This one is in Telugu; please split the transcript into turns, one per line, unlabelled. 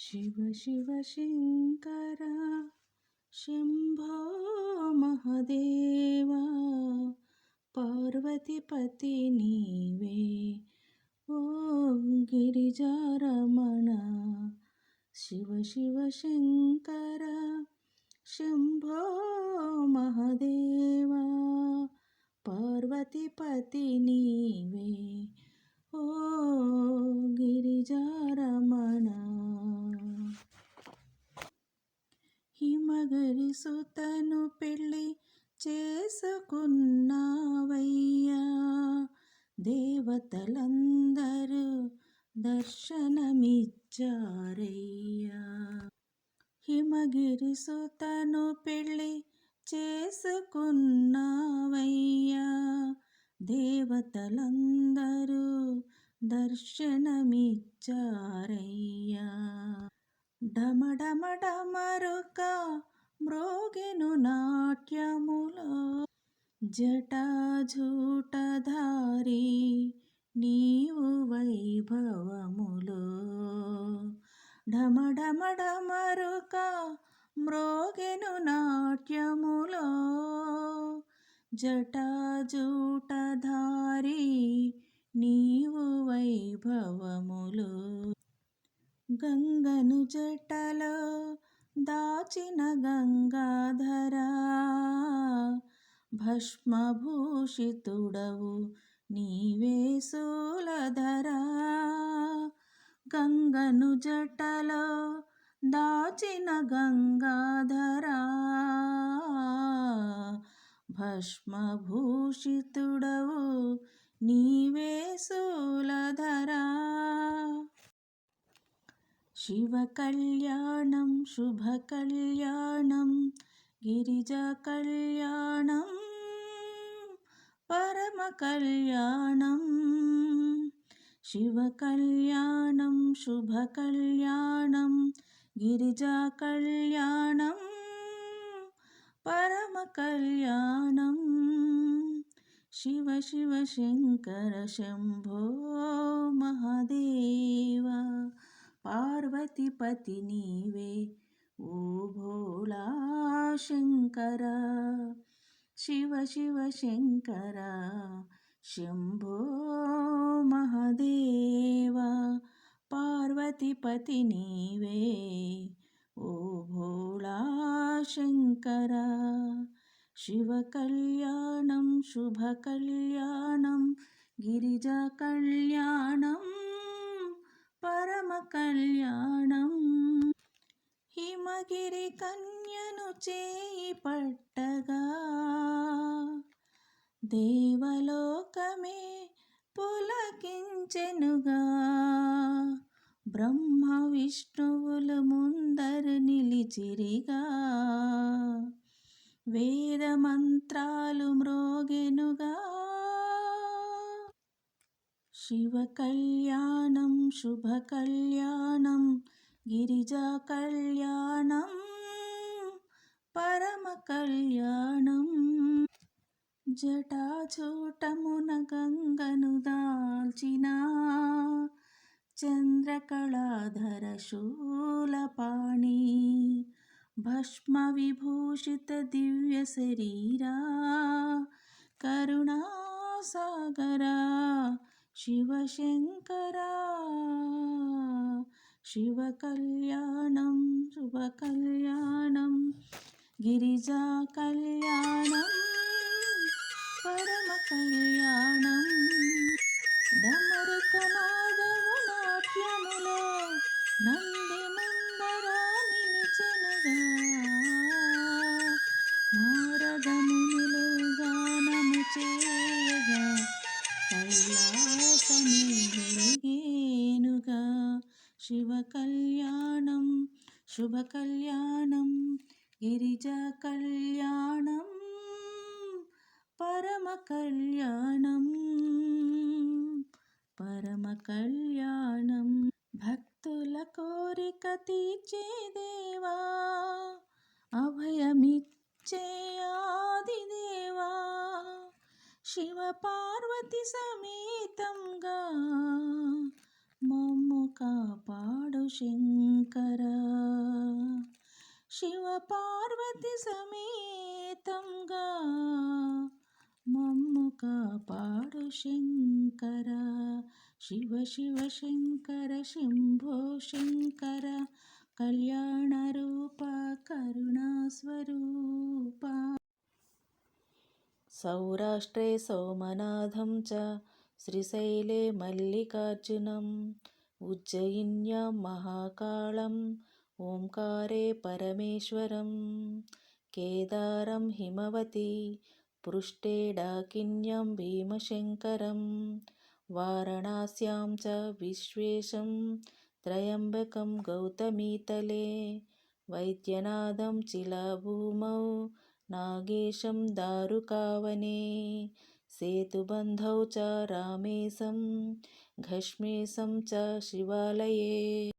शिव शिव शङ्कर शम्भो महदेवा पार्वतीपति नीवे ओ गिरिजारमण शिव शिव शङ्कर शम्भो महदेवा पार्वतीपति नीवे ओ गिरिजारमण హిమగిరి సుతను పెళ్ళి చేసుకున్నావయ్యా దేవతలందరూ దర్శనమిచ్చారయ్యా హిమగిరి సుతను పెళ్ళి చేసుకున్నావయ్యా దేవతలందరూ దర్శనమిచ్చారయ్యా డమడమడమరుక మ్రోగెను నాట్యములో జటాజూటధారి నీవు వైభవములో ఢమఢమఢమరుక మ్రోగెను నాట్యములో జటాజూటధారి నీవు వైభవములో గంగను జటలో దాచిన గంగాధరా భస్మభూషితుడవు నీవే శూలధరా గంగను జటలో దాచిన గంగాధరా భస్మభూషితుడవు నీవే శూలధరా శివ కళ్యాణం శుభ కళ్యాణం గిరిజా కళ్యాణం పరమ కళ్యాణం శివ కళ్యాణం శుభ కళ్యాణం గిరిజా కళ్యాణం పరమ కళ్యాణం శివ శివ శంకర శంభో మహాదేవా పార్వతీపతి నీవే ఓ భోళా శంకర శివ శివ శంకర శంభో మహాదేవా పార్వతీపతి నీవే ఓ భోళా శంకర శివ కళ్యాణం శుభ కళ్యాణం గిరిజా కళ్యాణం పరమ కళ్యాణం హిమగిరి కన్యను చేయి పట్టగా దేవలోకమే పులకించెనుగా బ్రహ్మ విష్ణువులు ముందర నిలిచిరిగా వేద మంత్రాలు మ్రోగెనుగా శివ కళ్యాణం శుభ కళ్యాణం గిరిజా కళ్యాణం పరమ కళ్యాణం జటాజూటమున గంగను దాల్చిన చంద్రకళాధర శూలపాణి భస్మ విభూషిత దివ్య శరీరా కరుణాసాగరా శివశంకరా శివ కళ్యాణం శుభ కళ్యాణం గిరిజా కళ్యాణం పరమ కళ్యాణం డమరుకనాదము నాట్యములో నంది ముందరా నిలిచెనుగా నారద మునులు గానము చేయగా కైలాసమే వెలిగేనుగా శివ కళ్యాణం శుభ కళ్యాణం గిరిజా కళ్యాణం పరమ కళ్యాణం పరమ కళ్యాణం భక్తుల కోరిక తీర్చే దేవా అభయమిచ్చే ఆదిదేవా శివ పార్వతి సమేతంగా మమ్ము కాపాడు శంకరా శివపార్వతి సమేతంగా మమ్ము కాపాడు శంకర. శివ శివ శంకర శంభో శంకర కళ్యాణ రూప కరుణా స్వరూప. సౌరాష్ట్రే సోమనాథం చ శ్రీశైలే మల్లికార్జునం ఉజ్జయిన్యాం మహాకాళం ఓంకారే పరమేశ్వరం కేదారం హిమవతి పృష్ఠే డాకిన్యం భీమశంకరం వారణాస్యాం చ విశ్వేశం త్రయంబకం గౌతమీతలే వైద్యనాథం చిలభూమౌ నాగేశం దారుకావనే సేతుబంధౌ చ రామేశం घष्मेशं च शिवालये.